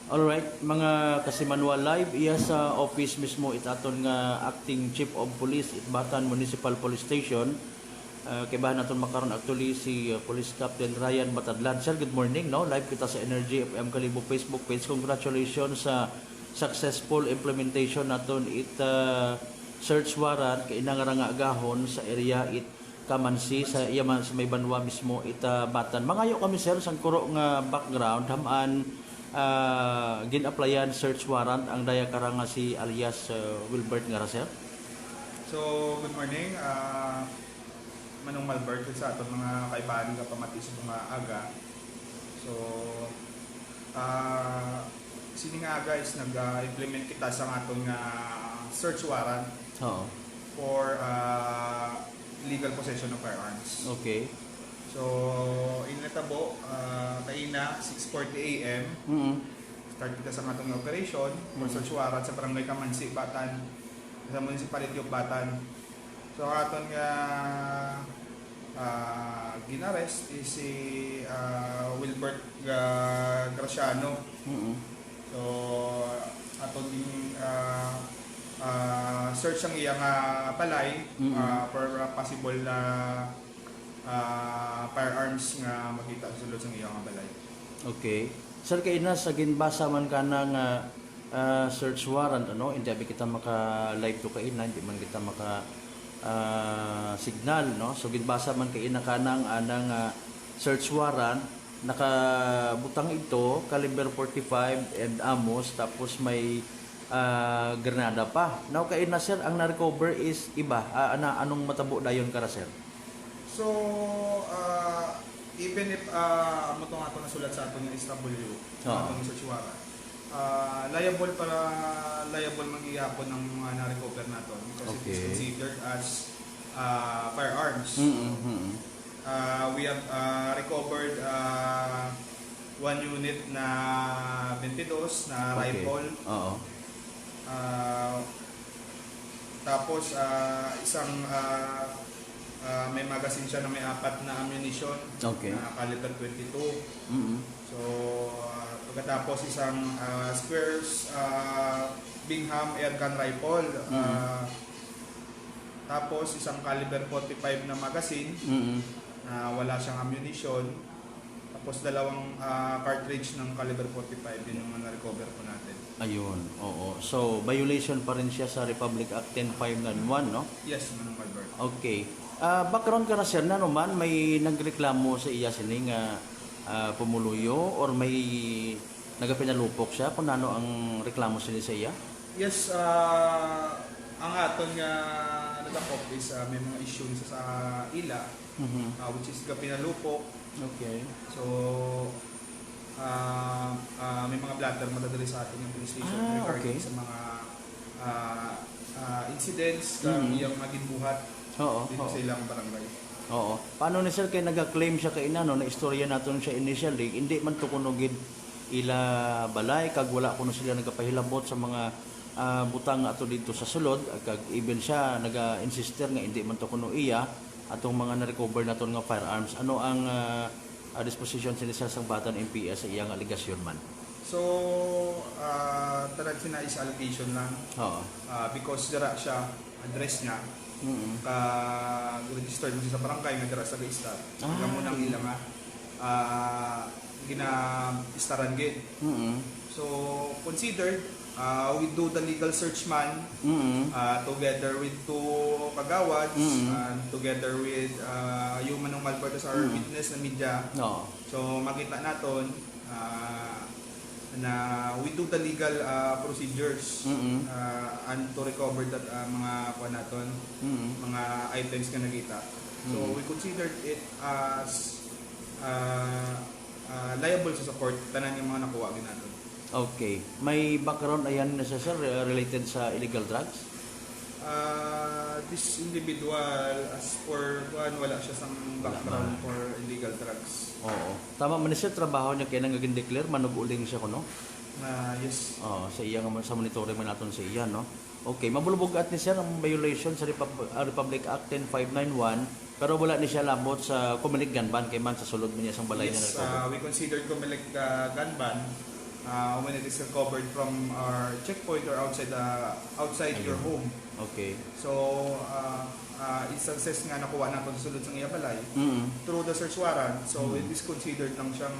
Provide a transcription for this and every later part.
Alright, mga kasimanwa live, iya sa office mismo itaton nga Acting Chief of Police Itbatan Municipal Police Station. Kaibahan naton makaron actually si Police Captain Ryan Batadlan. Sir, good morning. No? Live kita sa Energy FM Kalibo Facebook page. Congratulations sa successful implementation naton search warrant kay inangaranga agahon sa area it Kamansi sa iyaman sa may banwa mismo Batan. Mangayo kami sir sang kuro nga background hamaan gin-applyan search warrant ang daya karanga si alias Wilbert nga sir. So, good morning. Manong Malbert sa aton mga kaibahan nga pamati sa mga aga. So, sini nga aga is nag-implement kita sa aton nga search warrant for illegal possession of firearms. Okay. So, inatabo, kaina, 6:40 a.m. Start kita sa atong operation for search warrant sa Barangay Kamansi, Batan, sa Municipality of Batan. So, aton nga ginarest is si Wilbert Graciano. So, aton din search ang iyang balay for possible na firearms nga makita sa sulod sa iyang balay. Okay. Sir, kay na sa ginbasa man ka ng search warrant, ano? Hindi kita maka-live to kaina, hindi man kita maka-signal, no? So, ginbasa man kay na ka ng search warrant, nakabutang ito, caliber 45 and amos, tapos may granada pa. Now, kay na sir, ang na-recover is iba. Anong matabo dayon ka sir? So, even if mo itong ato nasulat sa ato ng SW, atong search warrant, liable mangyayapon ng mga na-recover nato because it is considered as firearms. We have recovered one unit na 22 na rifle. Tapos isang may magazine siya na may 4 na ammunition na caliber 22. So pagkatapos isang squares Bingham airgun rifle. Tapos isang caliber 45 na magazine na wala siyang ammunition. Tapos dalawang cartridge ng caliber 45 din yung na-recover po natin. Ayun, oo. So, violation pa rin siya sa Republic Act 10591, no? Yes, Manong Albert. Okay. Background ka na sir, na naman, may nagreklamo sa iya sining pumuluyo or may nagapinalupok siya kung ano ang reklamo sila sa iya? Yes, ang aton nga nadakop is may mga issue sa ila, which is kapinalupok. Okay. So, may mga blatter matadali sa atin yung police station regarding sa mga incidents yung maging buhat dito sa ilang barangay. Oo. Paano ni sir kay nag-claim siya kay inano na istorya naton siya initially, hindi man to kunugid ila balay kag wala kuno sila nagapahilabot sa mga butang ato dito sa sulod kag even siya naga-insister nga hindi man to kuno iya atong mga na-recover naton nga firearms. Ano ang disposition sa sang Batan MPS sa iyang aligasyon man? So, talagang is allegation lang. Because dira siya, address niya, registered mo siya sa barangay nga dira sa Gaistar. Hanggang mo nang ilang gina-istaran gid. So, considered, we do the legal search man together with two kagawads and together with yung Manong Malbert as our witness na media. So makita naton na we do the legal procedures and to recover that mga naton mga items na nakita. So we considered it as liable sa support tanan yung mga nakuha naton. Okay. May background ayan na siya sir related sa illegal drugs? This individual, as for wala siya sa background for illegal drugs. Oo. Tama man siya trabaho niya kaya naging declare manuguling siya kuno? Yes. Sa iya sa monitoring man naton sa iya, no? Okay, mabulubog at ni sir ang violation sa Republic Act 10591 pero wala ni siya labot sa Comelec gun ban kay man sa sulod man niya sang balay na recover. We considered Comelec gun ban when it is recovered from our checkpoint or outside your home. Okay. So, instances nga nakuha natin sa sulod sa Iyabalay through the search warrant. So, it is considered lang siyang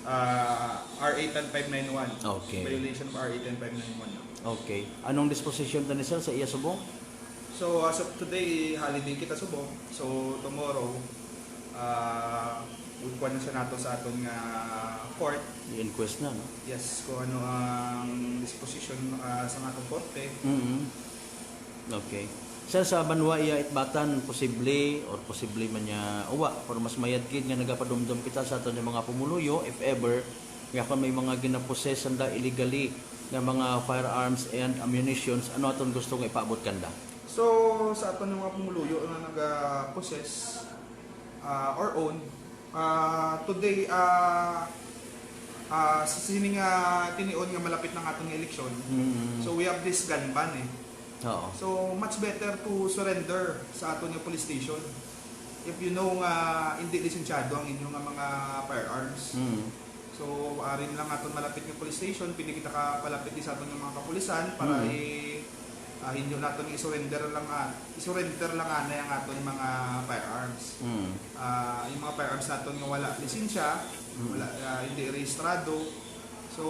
RA 10591. Okay. Violation of RA 10591. Okay. Anong disposition ta ni sir sa iya subong? So, as of today, holiday kita subong. So, tomorrow, kuha na siya nato sa aton nga court. I-inquest na, no? Yes, kung ano ang disposition sa atong korte. Okay. Sir, sa Banwa iya itbatan, posible man niya uwa, pero mas mayadkid nga nagapadumdum kita sa aton yung mga pumuluyo, if ever, nga kung may mga ginaposes anda illegally nga mga firearms and ammunitions, ano aton gusto nga ipaabot kanda? So, sa aton yung mga pumuluyo na nag-possess or own, today, sa sining tinion nga malapit ng atong eleksyon, so we have this gun ban eh. Oo. So, much better to surrender sa aton yung police station. If you know nga hindi lisensyado ang inyong mga firearms. So, rin lang aton malapit ng police station, pili kita ka palapit sa aton yung mga kapulisan para hindi natin i-surrender lang ana yung aton mga firearms. Yung mga firearms natin nga wala lisensya, wala hindi rehistrado. So,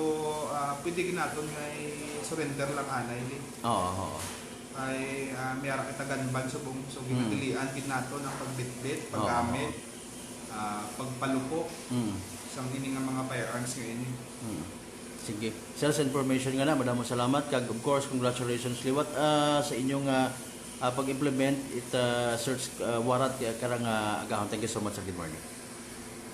pwede natin nga i-surrender lang ana ini. Oo. Ay mayara kita ganban subong so ginadilian gid nato ng pagbitbit, paggamit, pagpalupo. Sang ini nga mga firearms nga ini. Sige. Sales information nga na, madamo salamat. Kag of course, congratulations liwat sa inyong pag-implement it search warrant karang agahon. Thank you so much. Good morning.